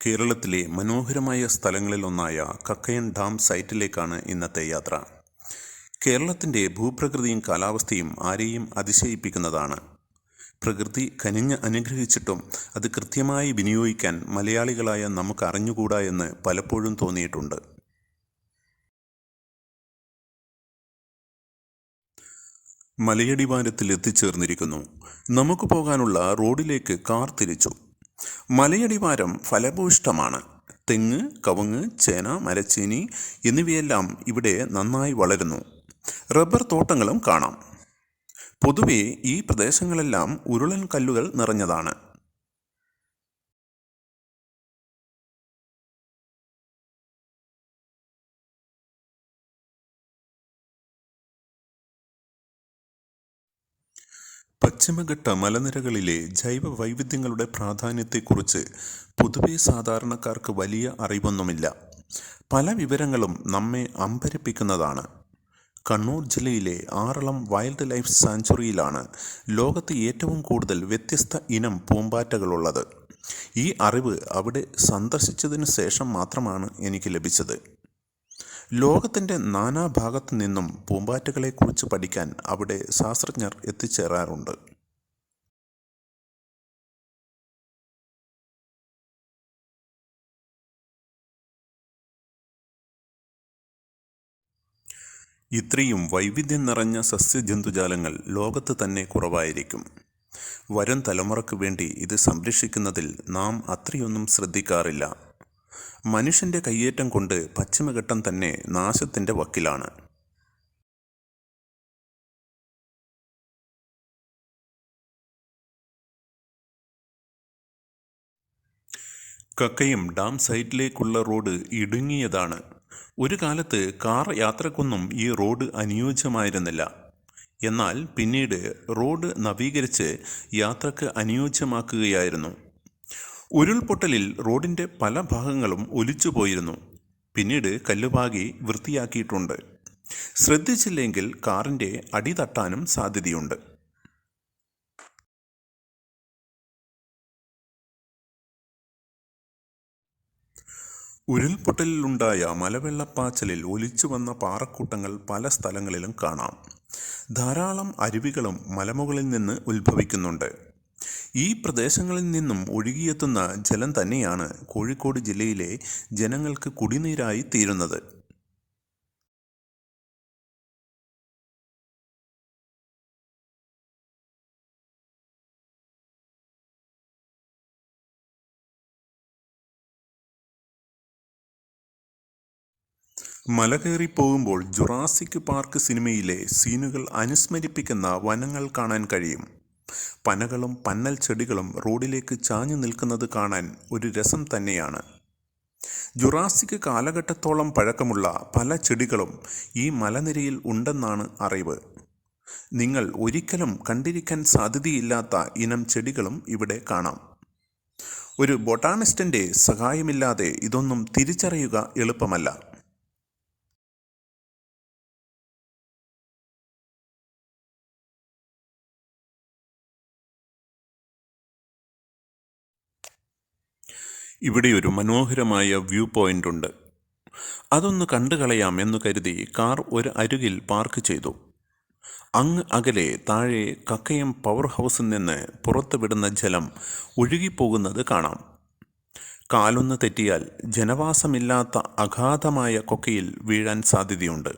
കേരളത്തിലെ മനോഹരമായ സ്ഥലങ്ങളിലൊന്നായ കക്കയം ഡാം സൈറ്റിലേക്കാണ് ഇന്നത്തെ യാത്ര. കേരളത്തിൻ്റെ ഭൂപ്രകൃതിയും കാലാവസ്ഥയും ആരെയും അതിശയിപ്പിക്കുന്നതാണ്. പ്രകൃതി കനിഞ്ഞ് അനുഗ്രഹിച്ചിട്ടും അത് കൃത്യമായി വിനിയോഗിക്കാൻ മലയാളികളായ നമുക്ക് അറിഞ്ഞുകൂടാ എന്ന് പലപ്പോഴും തോന്നിയിട്ടുണ്ട്. മലയടിവാരത്തിൽ എത്തിച്ചേർന്നിരിക്കുന്നു. നമുക്ക് പോകാനുള്ള റോഡിലേക്ക് കാർ തിരിച്ചു. മലയടിവാരം ഫലഭൂയിഷ്ഠമാണ്. തെങ്ങ്, കവുങ്ങ്, ചേന, മരച്ചീനി എന്നിവയെല്ലാം ഇവിടെ നന്നായി വളരുന്നു. റബ്ബർ തോട്ടങ്ങളും കാണാം. പൊതുവെ ഈ പ്രദേശങ്ങളെല്ലാം ഉരുളൻ കല്ലുകൾ നിറഞ്ഞതാണ്. പശ്ചിമഘട്ട മലനിരകളിലെ ജൈവ വൈവിധ്യങ്ങളുടെ പ്രാധാന്യത്തെക്കുറിച്ച് പൊതുവെ സാധാരണക്കാർക്ക് വലിയ അറിവൊന്നുമില്ല. പല വിവരങ്ങളും നമ്മെ അമ്പരപ്പിക്കുന്നതാണ്. കണ്ണൂർ ജില്ലയിലെ ആറളം വൈൽഡ് ലൈഫ് സാങ്ച്വറിയിലാണ് ലോകത്ത് ഏറ്റവും കൂടുതൽ വ്യത്യസ്ത ഇനം പൂമ്പാറ്റകളുള്ളത്. ഈ അറിവ് അവിടെ സന്ദർശിച്ചതിനു ശേഷം മാത്രമാണ് എനിക്ക് ലഭിച്ചത്. ലോകത്തിൻ്റെ നാനാഭാഗത്തു നിന്നും പൂമ്പാറ്റകളെക്കുറിച്ച് പഠിക്കാൻ അവിടെ ശാസ്ത്രജ്ഞർ എത്തിച്ചേരാറുണ്ട്. ഇത്രയും വൈവിധ്യം നിറഞ്ഞ സസ്യജന്തുജാലങ്ങൾ ലോകത്ത് തന്നെ കുറവായിരിക്കും. വരും തലമുറയ്ക്ക് വേണ്ടി ഇത് സംരക്ഷിക്കുന്നതിൽ നാം അത്രയൊന്നും ശ്രദ്ധിക്കാറില്ല. മനുഷ്യൻ്റെ കയ്യേറ്റം കൊണ്ട് പശ്ചിമഘട്ടം തന്നെ നാശത്തിൻ്റെ വക്കിലാണ്. കക്കയം ഡാം സൈറ്റിലേക്കുള്ള റോഡ് ഇടുങ്ങിയതാണ്. ഒരു കാലത്ത് കാർ യാത്രക്കൊന്നും ഈ റോഡ് അനുയോജ്യമായിരുന്നില്ല. എന്നാൽ പിന്നീട് റോഡ് നവീകരിച്ച് യാത്രക്ക് അനുയോജ്യമാക്കുകയായിരുന്നു. ഉരുൾപൊട്ടലിൽ റോഡിൻ്റെ പല ഭാഗങ്ങളും ഒലിച്ചുപോയിരുന്നു. പിന്നീട് കല്ലുപാകി വൃത്തിയാക്കിയിട്ടുണ്ട്. ശ്രദ്ധിച്ചില്ലെങ്കിൽ കാറിൻ്റെ അടി തട്ടാനും സാധ്യതയുണ്ട്. ഉരുൾപൊട്ടലിലുണ്ടായ മലവെള്ളപ്പാച്ചിലിൽ ഒലിച്ചു വന്ന പാറക്കൂട്ടങ്ങൾ പല സ്ഥലങ്ങളിലും കാണാം. ധാരാളം അരുവികളും മലമുകളിൽ നിന്ന് ഉത്ഭവിക്കുന്നുണ്ട്. ഈ പ്രദേശങ്ങളിൽ നിന്നും ഒഴുകിയെത്തുന്ന ജലം തന്നെയാണ് കോഴിക്കോട് ജില്ലയിലെ ജനങ്ങൾക്ക് കുടിനീരായി തീരുന്നത്. മല കയറി പോകുമ്പോൾ ജുറാസിക് പാർക്ക് സിനിമയിലെ സീനുകൾ അനുസ്മരിപ്പിക്കുന്ന വനങ്ങൾ കാണാൻ കഴിയും. പനകളും പന്നൽ ചെടികളും റോഡിലേക്ക് ചാഞ്ഞു നിൽക്കുന്നത് കാണാൻ ഒരു രസം തന്നെയാണ്. ജുറാസിക് കാലഘട്ടത്തോളം പഴക്കമുള്ള പല ചെടികളും ഈ മലനിരയിൽ ഉണ്ടെന്നാണ് അറിവ്. നിങ്ങൾ ഒരിക്കലും കണ്ടിരിക്കാൻ സാധ്യതയില്ലാത്ത ഇനം ചെടികളും ഇവിടെ കാണാം. ഒരു ബൊട്ടാണിസ്റ്റിൻ്റെ സഹായമില്ലാതെ ഇതൊന്നും തിരിച്ചറിയുക എളുപ്പമല്ല. ഇവിടെ ഒരു മനോഹരമായ വ്യൂ പോയിന്റ് ഉണ്ട്. അതൊന്ന് കണ്ടു കളയാം എന്നു കരുതി കാർ ഒരു അരുകിൽ പാർക്ക് ചെയ്തു. അങ്ങ് അകലെ താഴെ കക്കയം പവർ ഹൗസിൽ നിന്ന് പുറത്തു വിടുന്ന ജലം ഒഴുകിപ്പോകുന്നത് കാണാം. കാലൊന്ന് തെറ്റിയാൽ ജനവാസമില്ലാത്ത അഗാധമായ കൊക്കയിൽ വീഴാൻ സാധ്യതയുണ്ട്.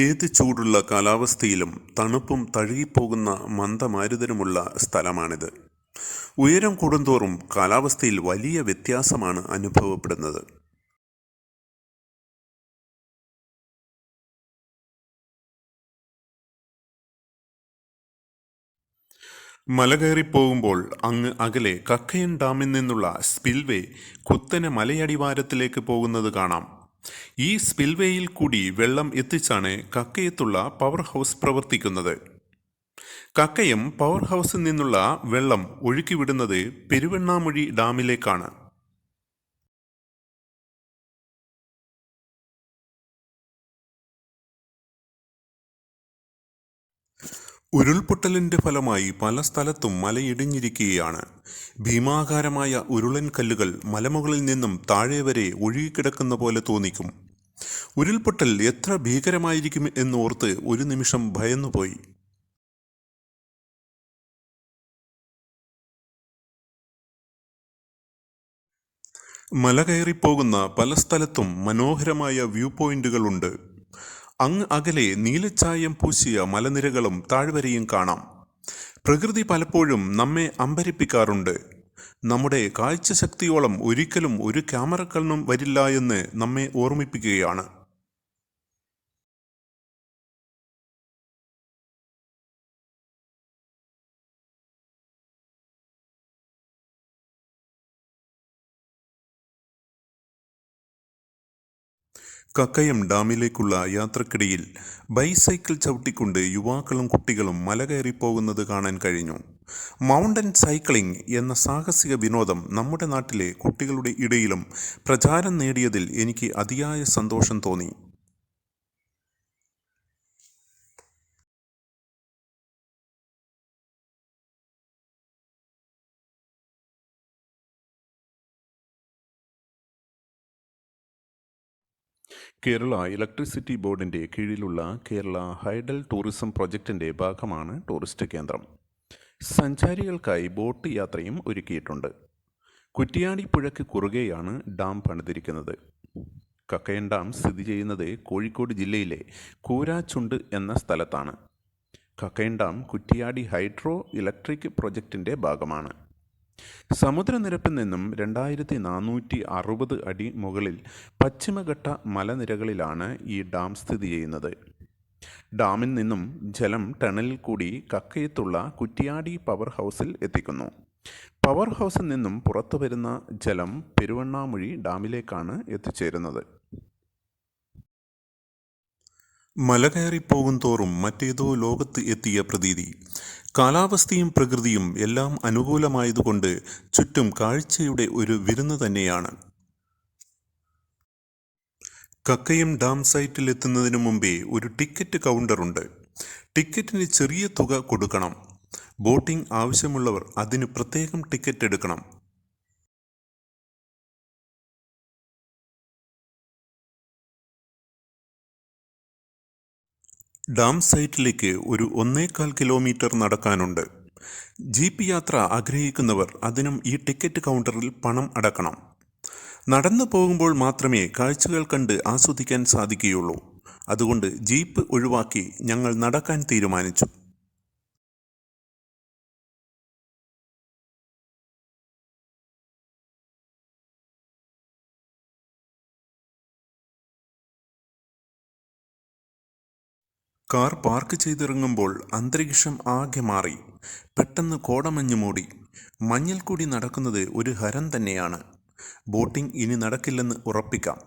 ഏത് ചൂടുള്ള കാലാവസ്ഥയിലും തണുപ്പും തഴുകിപ്പോകുന്ന മന്ദമാരുതനുമുള്ള സ്ഥലമാണിത്. ഉയരം കൂടുന്തോറും കാലാവസ്ഥയിൽ വലിയ വ്യത്യാസമാണ് അനുഭവപ്പെടുന്നത്. മല കയറിപ്പോകുമ്പോൾ അങ്ങ് അകലെ കക്കയം ഡാമിൽ നിന്നുള്ള സ്പിൽവേ കുത്തനെ മലയടിവാരത്തിലേക്ക് പോകുന്നത് കാണാം. ഈ സ്പിൽവേയിൽ കൂടി വെള്ളം എത്തിച്ചാണ് കക്കയത്തുള്ള പവർ ഹൗസ് പ്രവർത്തിക്കുന്നത്. കക്കയം പവർ ഹൗസിൽ നിന്നുള്ള വെള്ളം ഒഴുക്കിവിടുന്നത് പെരുവണ്ണാമൊഴി ഡാമിലേക്കാണ്. ഉരുൾപൊട്ടലിന്റെ ഫലമായി പല സ്ഥലത്തും മലയിടിഞ്ഞിരിക്കുകയാണ്. ഭീമാകാരമായ ഉരുളൻ കല്ലുകൾ മലമുകളിൽ നിന്നും താഴെ വരെ ഒഴുകിക്കിടക്കുന്ന പോലെ തോന്നിക്കും. ഉരുൾപൊട്ടൽ എത്ര ഭീകരമായിരിക്കും എന്നോർത്ത് ഒരു നിമിഷം ഭയന്നുപോയി. മല കയറിപ്പോകുന്ന പല സ്ഥലത്തും മനോഹരമായ വ്യൂ പോയിന്റുകളുണ്ട്. അങ്ങ് അകലെ നീലച്ചായം പൂശിയ മലനിരകളും താഴ്വരയും കാണാം. പ്രകൃതി പലപ്പോഴും നമ്മെ അമ്പരിപ്പിക്കാറുണ്ട്. നമ്മുടെ കാഴ്ചശക്തിയോളം ഒരിക്കലും ഒരു ക്യാമറ കണ്ണും വരില്ല എന്ന് നമ്മെ ഓർമ്മിപ്പിക്കുകയാണ്. കക്കയം ഡാമിലേക്കുള്ള യാത്രക്കിടയിൽ ബൈസൈക്കിൾ ചവിട്ടിക്കൊണ്ട് യുവാക്കളും കുട്ടികളും മല കയറിപ്പോകുന്നത് കാണാൻ കഴിഞ്ഞു. മൗണ്ടൻ സൈക്ലിംഗ് എന്ന സാഹസിക വിനോദം നമ്മുടെ നാട്ടിലെ കുട്ടികളുടെ ഇടയിലും പ്രചാരം നേടിയതിൽ എനിക്ക് അതിയായ സന്തോഷം തോന്നി. കേരള ഇലക്ട്രിസിറ്റി ബോർഡിൻ്റെ കീഴിലുള്ള കേരള ഹൈഡൽ ടൂറിസം പ്രൊജക്റ്റിൻ്റെ ഭാഗമാണ് ടൂറിസ്റ്റ് കേന്ദ്രം. സഞ്ചാരികൾക്കായി ബോട്ട് യാത്രയും ഒരുക്കിയിട്ടുണ്ട്. കുറ്റിയാടി പുഴയ്ക്ക് കുറുകെയാണ് ഡാം പണിതിരിക്കുന്നത്. കക്കയം ഡാം സ്ഥിതി ചെയ്യുന്നത് കോഴിക്കോട് ജില്ലയിലെ കൂരാച്ചുണ്ട് എന്ന സ്ഥലത്താണ്. Kakkayam dam Kuttiyadi hydro electric പ്രൊജക്റ്റിൻ്റെ ഭാഗമാണ്. സമുദ്രനിരപ്പിൽ നിന്നും 2460 അടി മുകളിൽ പശ്ചിമഘട്ട മലനിരകളിലാണ് ഈ ഡാം സ്ഥിതി ചെയ്യുന്നത്. ഡാമിൽ നിന്നും ജലം ടണലിൽ കൂടി കക്കയത്തുള്ള കുറ്റിയാടി പവർ ഹൗസിൽ എത്തിക്കുന്നു. പവർ ഹൗസിൽ നിന്നും പുറത്തു വരുന്ന ജലം പെരുവണ്ണാമൊഴി ഡാമിലേക്കാണ് എത്തിച്ചേരുന്നത്. മല കയറിപ്പോകും തോറും മറ്റേതോ ലോകത്ത് എത്തിയ പ്രതീതി. കാലാവസ്ഥയും പ്രകൃതിയും എല്ലാം അനുകൂലമായതുകൊണ്ട് ചുറ്റും കാഴ്ചയുടെ ഒരു വിരുന്ന് തന്നെയാണ്. കക്കയം ഡാം സൈറ്റിൽ എത്തുന്നതിന് മുമ്പേ ഒരു ടിക്കറ്റ് കൗണ്ടറുണ്ട്. ടിക്കറ്റിന് ചെറിയ തുക കൊടുക്കണം. ബോട്ടിംഗ് ആവശ്യമുള്ളവർ അതിന് പ്രത്യേകം ടിക്കറ്റ് എടുക്കണം. ഡാം സൈറ്റിലേക്ക് ഒരു 1.25 കിലോമീറ്റർ നടക്കാനുണ്ട്. ജീപ്പ് യാത്ര ആഗ്രഹിക്കുന്നവർ അതിനും ഈ ടിക്കറ്റ് കൗണ്ടറിൽ പണം അടക്കണം. നടന്നു പോകുമ്പോൾ മാത്രമേ കാഴ്ചകൾ കണ്ട് ആസ്വദിക്കാൻ സാധിക്കുകയുള്ളൂ. അതുകൊണ്ട് ജീപ്പ് ഒഴിവാക്കി ഞങ്ങൾ നടക്കാൻ തീരുമാനിച്ചു. കാർ പാർക്ക് ചെയ്തിറങ്ങുമ്പോൾ അന്തരീക്ഷം ആകെ മാറി. പെട്ടെന്ന് കോടമഞ്ഞ് മൂടി. മഞ്ഞിൽ കൂടി നടക്കുന്നത് ഒരു ഹരം തന്നെയാണ്. ബോട്ടിംഗ് ഇനി നടക്കില്ലെന്ന് ഉറപ്പിക്കാം.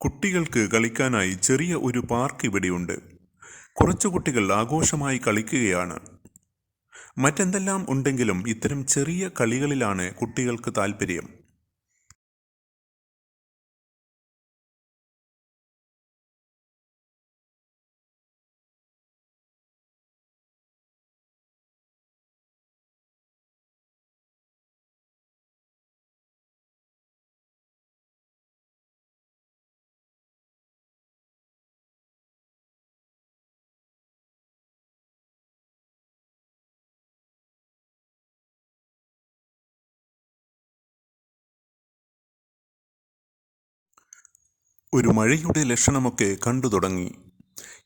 കുട്ടികൾക്ക് കളിക്കാനായി ചെറിയ ഒരു പാർക്ക് ഇവിടെയുണ്ട്. കുറച്ചു കുട്ടികൾ ആഘോഷമായി കളിക്കുകയാണ്. മറ്റെന്തെല്ലാം ഉണ്ടെങ്കിലും ഇത്തരം ചെറിയ കളികളിലാണ് കുട്ടികൾക്ക് താല്പര്യം. ഒരു മഴയുടെ ലക്ഷണമൊക്കെ കണ്ടു തുടങ്ങി.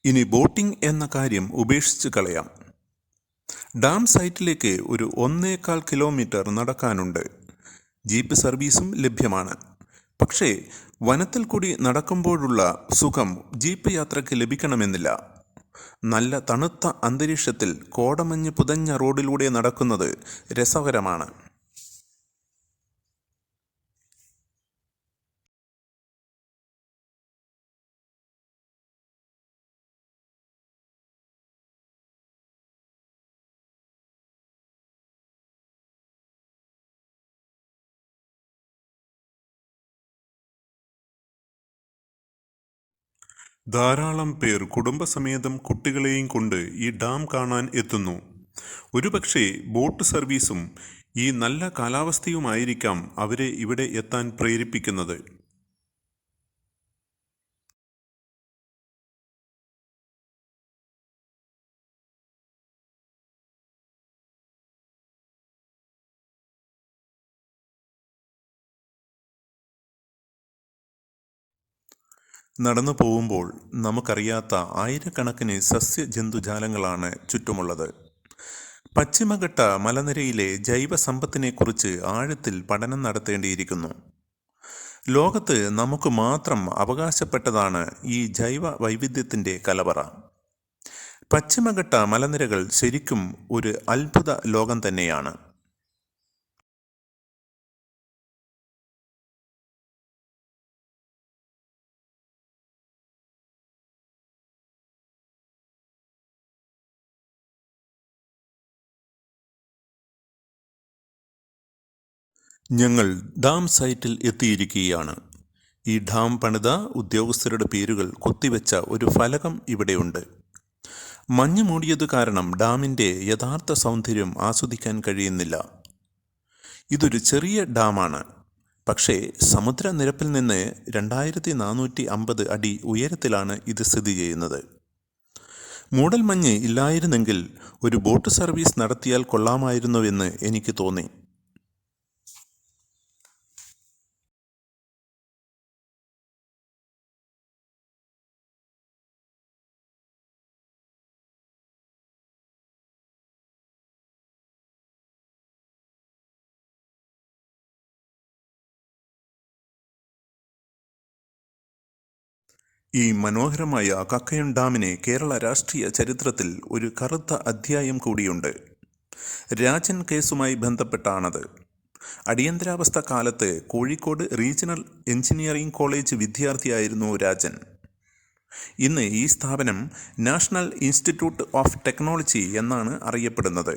ഇനി ബോട്ടിംഗ് എന്ന കാര്യം ഉപേക്ഷിച്ച് കളയാം. ഡാം സൈറ്റിലേക്ക് ഒരു 1.25 കിലോമീറ്റർ നടക്കാനുണ്ട്. ജീപ്പ് സർവീസും ലഭ്യമാണ്. പക്ഷേ വനത്തിൽ കൂടി നടക്കുമ്പോഴുള്ള സുഖം ജീപ്പ് യാത്രയ്ക്ക് ലഭിക്കണമെന്നില്ല. നല്ല തണുത്ത അന്തരീക്ഷത്തിൽ കോടമഞ്ഞ് പുതഞ്ഞ റോഡിലൂടെ നടക്കുന്നത് രസകരമാണ്. ധാരാളം പേർ കുടുംബസമേതം കുട്ടികളെയും കൊണ്ട് ഈ ഡാം കാണാൻ എത്തുന്നു. ഒരുപക്ഷെ ബോട്ട് സർവീസും ഈ നല്ല കാലാവസ്ഥയുമായിരിക്കാം അവരെ ഇവിടെ എത്താൻ പ്രേരിപ്പിക്കുന്നത്. നടന്നു പോകുമ്പോൾ നമുക്കറിയാത്ത ആയിരക്കണക്കിന് സസ്യജന്തുജാലങ്ങളാണ് ചുറ്റുമുള്ളത്. പശ്ചിമഘട്ട മലനിരയിലെ ജൈവസമ്പത്തിനെക്കുറിച്ച് ആഴത്തിൽ പഠനം നടത്തേണ്ടിയിരിക്കുന്നു. ലോകത്ത് നമുക്ക് മാത്രം അവകാശപ്പെട്ടതാണ് ഈ ജൈവ വൈവിധ്യത്തിൻ്റെ കലവറ. പശ്ചിമഘട്ട മലനിരകൾ ശരിക്കും ഒരു അത്ഭുത ലോകം തന്നെയാണ്. ഞങ്ങൾ ഡാം സൈറ്റിൽ എത്തിയിരിക്കുകയാണ്. ഈ ഡാം പണിത ഉദ്യോഗസ്ഥരുടെ പേരുകൾ കൊത്തിവെച്ച ഒരു ഫലകം ഇവിടെയുണ്ട്. മഞ്ഞ് മൂടിയത് കാരണം ഡാമിൻ്റെ യഥാർത്ഥ സൗന്ദര്യം ആസ്വദിക്കാൻ കഴിയുന്നില്ല. ഇതൊരു ചെറിയ ഡാമാണ്, പക്ഷേ സമുദ്രനിരപ്പിൽ നിന്ന് 2450 അടി ഉയരത്തിലാണ് ഇത് സ്ഥിതി ചെയ്യുന്നത്. മൂടൽമഞ്ഞ് ഇല്ലായിരുന്നെങ്കിൽ ഒരു ബോട്ട് സർവീസ് നടത്തിയാൽ കൊള്ളാമായിരുന്നുവെന്ന് എനിക്ക് തോന്നി. ഈ മനോഹരമായ കക്കയം ഡാമിന് കേരള രാഷ്ട്രീയ ചരിത്രത്തിൽ ഒരു കറുത്ത അധ്യായം കൂടിയുണ്ട്. രാജൻ കേസുമായി ബന്ധപ്പെട്ടാണത്. അടിയന്തരാവസ്ഥ കാലത്ത് കോഴിക്കോട് റീജിയണൽ എഞ്ചിനീയറിംഗ് കോളേജ് വിദ്യാർത്ഥിയായിരുന്നു രാജൻ. ഇന്ന് ഈ സ്ഥാപനം നാഷണൽ ഇൻസ്റ്റിറ്റ്യൂട്ട് ഓഫ് ടെക്നോളജി എന്നാണ് അറിയപ്പെടുന്നത്.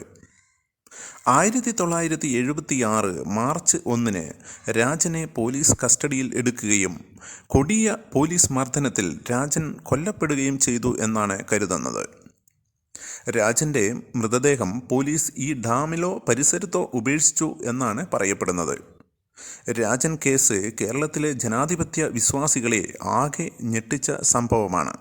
1976 മാർച്ച് 1 രാജനെ പോലീസ് കസ്റ്റഡിയിൽ എടുക്കുകയും കൊടിയ പോലീസ് മർദ്ദനത്തിൽ രാജൻ കൊല്ലപ്പെടുകയും ചെയ്തു എന്നാണ് കരുതുന്നത്. രാജൻ്റെ മൃതദേഹം പോലീസ് ഈ ഡാമിലോ പരിസരത്തോ ഉപേക്ഷിച്ചു എന്നാണ് പറയപ്പെടുന്നത്. രാജൻ കേസ് കേരളത്തിലെ ജനാധിപത്യ വിശ്വാസികളെ ആകെ ഞെട്ടിച്ച സംഭവമാണ്.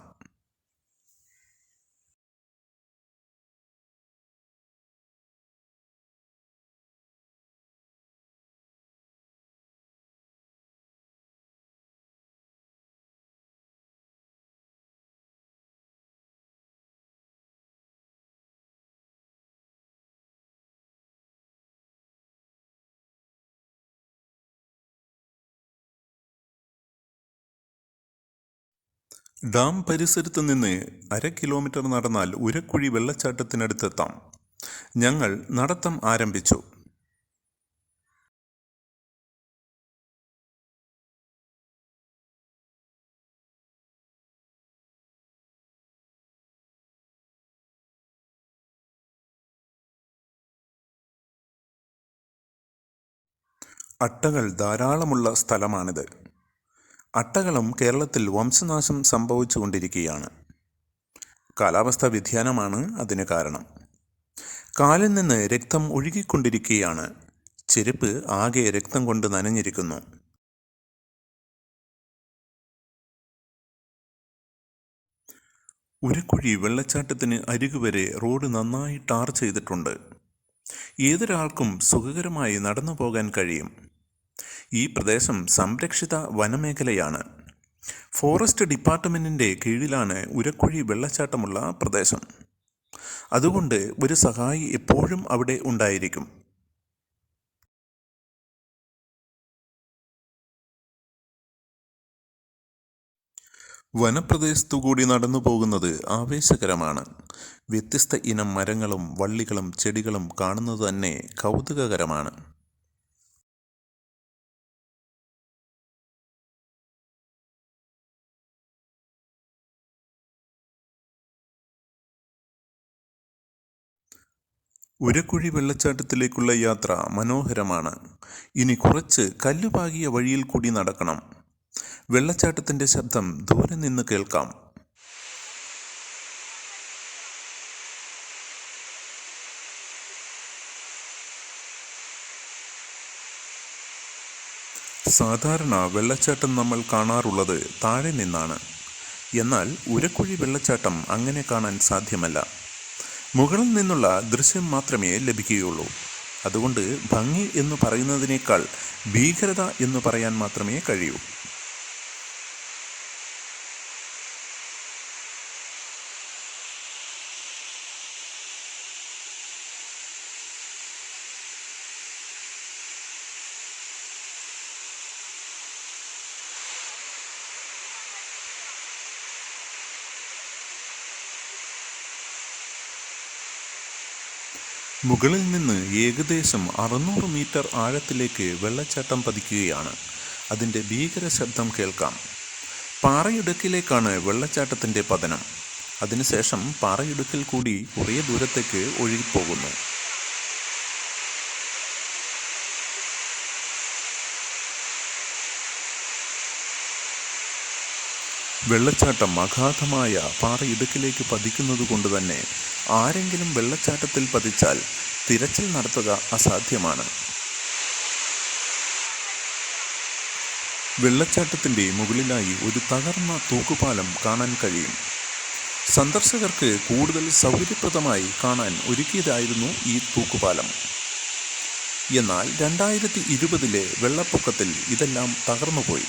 ഡാം പരിസരത്ത് നിന്ന് 1/2 കിലോമീറ്റർ നടന്നാൽ ഉരക്കുഴി വെള്ളച്ചാട്ടത്തിനടുത്തെത്താം. ഞങ്ങൾ നടത്തം ആരംഭിച്ചു. അട്ടകൾ ധാരാളമുള്ള സ്ഥലമാണിത്. അട്ടകളും കേരളത്തിൽ വംശനാശം സംഭവിച്ചുകൊണ്ടിരിക്കുകയാണ്. കാലാവസ്ഥാ വ്യതിയാനമാണ് അതിന് കാരണം. കാലിൽ നിന്ന് രക്തം ഒഴുകിക്കൊണ്ടിരിക്കുകയാണ്. ചെരുപ്പ് ആകെ രക്തം കൊണ്ട് നനഞ്ഞിരിക്കുന്നു. ഉരക്കുഴി വെള്ളച്ചാട്ടത്തിന് അരികുവരെ റോഡ് നന്നായി ടാർ ചെയ്തിട്ടുണ്ട്. ഏതൊരാൾക്കും സുഖകരമായി നടന്നു പോകാൻ കഴിയും. ഈ പ്രദേശം സംരക്ഷിത വനമേഖലയാണ്. ഫോറസ്റ്റ് ഡിപ്പാർട്ട്മെൻറ്റിൻ്റെ കീഴിലാണ് ഉരക്കുഴി വെള്ളച്ചാട്ടമുള്ള പ്രദേശം. അതുകൊണ്ട് ഒരു സഹായി എപ്പോഴും അവിടെ ഉണ്ടായിരിക്കും. വനപ്രദേശത്തുകൂടി നടന്നു പോകുന്നത് ആവേശകരമാണ്. വ്യത്യസ്ത ഇനം മരങ്ങളും വള്ളികളും ചെടികളും കാണുന്നത് തന്നെ കൗതുകകരമാണ്. ഉരക്കുഴി വെള്ളച്ചാട്ടത്തിലേക്കുള്ള യാത്ര മനോഹരമാണ്. ഇനി കുറച്ച് കല്ലുപാകിയ വഴിയിൽ കൂടി നടക്കണം. വെള്ളച്ചാട്ടത്തിന്റെ ശബ്ദം ദൂരെ നിന്ന് കേൾക്കാം. സാധാരണ വെള്ളച്ചാട്ടം നമ്മൾ കാണാറുള്ളത് താഴെ നിന്നാണ്. എന്നാൽ ഉരക്കുഴി വെള്ളച്ചാട്ടം അങ്ങനെ കാണാൻ സാധ്യമല്ല. മുകളിൽ നിന്നുള്ള ദൃശ്യം മാത്രമേ ലഭിക്കുകയുള്ളൂ. അതുകൊണ്ട് ഭംഗി എന്ന് പറയുന്നതിനേക്കാൾ ഭീകരത എന്ന് പറയാൻ മാത്രമേ കഴിയൂ. മുകളിൽ നിന്ന് ഏകദേശം 600 മീറ്റർ ആഴത്തിലേക്ക് വെള്ളച്ചാട്ടം പതിക്കുകയാണ്. അതിൻ്റെ ഭീകര ശബ്ദം കേൾക്കാം. പാറയിടുക്കിലേക്കാണ് വെള്ളച്ചാട്ടത്തിൻ്റെ പതനം. അതിനുശേഷം പാറയിടുക്കിൽ കൂടി കുറേ ദൂരത്തേക്ക് ഒഴുകിപ്പോകുന്നു. വെള്ളച്ചാട്ടം അഗാധമായ പാറയിടുക്കിലേക്ക് പതിക്കുന്നത് കൊണ്ട് തന്നെ ആരെങ്കിലും വെള്ളച്ചാട്ടത്തിൽ പതിച്ചാൽ തിരച്ചിൽ നടത്തുക അസാധ്യമാണ്. വെള്ളച്ചാട്ടത്തിൻ്റെ മുകളിലായി ഒരു തകർന്ന തൂക്കുപാലം കാണാൻ കഴിയും. സന്ദർശകർക്ക് കൂടുതൽ സൗകര്യപ്രദമായി കാണാൻ ഒരുക്കിയതായിരുന്നു ഈ തൂക്കുപാലം. എന്നാൽ 2020 വെള്ളപ്പൊക്കത്തിൽ ഇതെല്ലാം തകർന്നുപോയി.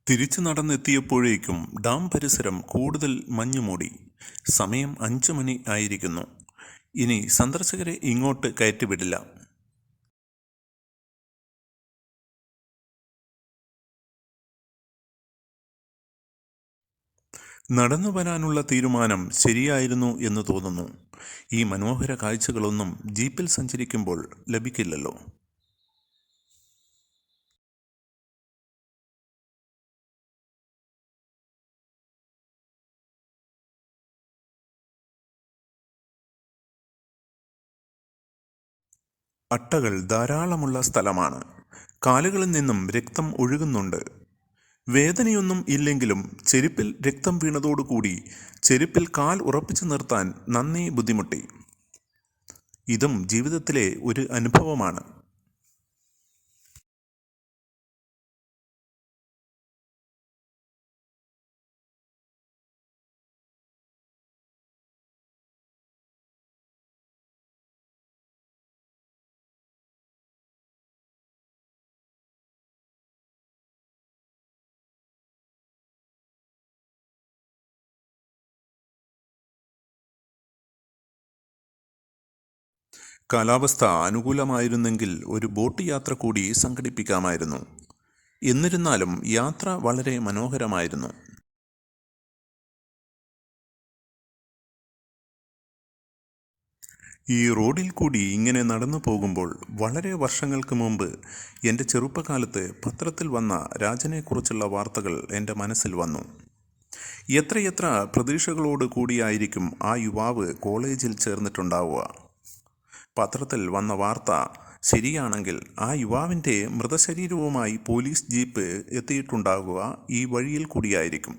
തിരിച്ചു നടന്നെത്തിയപ്പോഴേക്കും ഡാം പരിസരം കൂടുതൽ മഞ്ഞുമൂടി. സമയം 5 മണി ആയിരിക്കുന്നു. ഇനി സന്ദർശകരെ ഇങ്ങോട്ട് കയറ്റിവിടില്ല. നടന്നു വരാനുള്ള തീരുമാനം ശരിയായിരുന്നു എന്ന് തോന്നുന്നു. ഈ മനോഹര കാഴ്ചകളൊന്നും ജീപ്പിൽ സഞ്ചരിക്കുമ്പോൾ ലഭിക്കില്ലല്ലോ. അട്ടകൾ ധാരാളമുള്ള സ്ഥലമാണ്. കാലുകളിൽ നിന്നും രക്തം ഒഴുകുന്നുണ്ട്. വേദനയൊന്നും ഇല്ലെങ്കിലും ചെരുപ്പിൽ രക്തം വീണതോടുകൂടി ചെരുപ്പിൽ കാൽ ഉറപ്പിച്ചു നിർത്താൻ നന്നേ ബുദ്ധിമുട്ടി. ഇതും ജീവിതത്തിലെ ഒരു അനുഭവമാണ്. കാലാവസ്ഥ അനുകൂലമായിരുന്നെങ്കിൽ ഒരു ബോട്ട് യാത്ര കൂടി സംഘടിപ്പിക്കാമായിരുന്നു. എന്നിരുന്നാലും യാത്ര വളരെ മനോഹരമായിരുന്നു. ഈ റോഡിൽ കൂടി ഇങ്ങനെ നടന്നു പോകുമ്പോൾ വളരെ വർഷങ്ങൾക്ക് മുമ്പ് എൻ്റെ ചെറുപ്പകാലത്ത് പത്രത്തിൽ വന്ന രാജനെക്കുറിച്ചുള്ള വാർത്തകൾ എൻ്റെ മനസ്സിൽ വന്നു. എത്രയെത്ര പ്രതീക്ഷകളോട് കൂടിയായിരിക്കും ആ യുവാവ് കോളേജിൽ ചേർന്നിട്ടുണ്ടാവുക. പത്രത്തിൽ വന്ന വാർത്ത ശരിയാണെങ്കിൽ ആ യുവാവിൻ്റെ മൃതശരീരവുമായി പോലീസ് ജീപ്പ് എത്തിയിട്ടുണ്ടാകുക ഈ വഴിയിൽ കൂടിയായിരിക്കും.